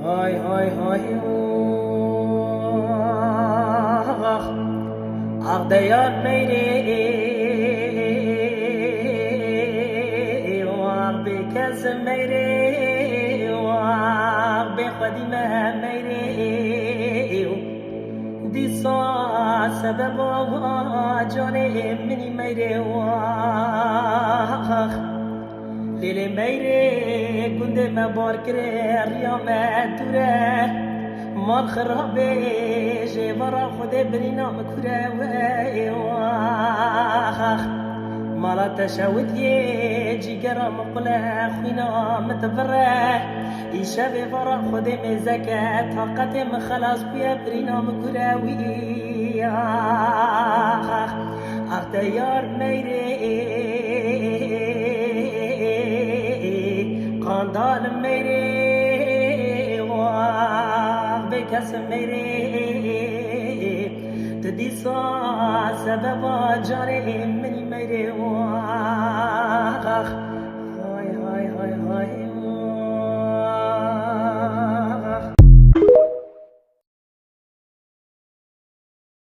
های های های آخ دیار میری واق به کس میری واق به خودی میری دیسا سبب جان منی میری واق لیلی میری گنده مبار کره ریامت دوره مال خرابه جوارا خود برینام کوره و ایواخ مالا تشاوت یه جیگرا مقله خوینا متبره ایشه به ورا خود مزکه طاقت مخلاص بیا برینام کوره و ایواخ اختیار میری قاندال میری کس میری تدیسا سبب جان منی میری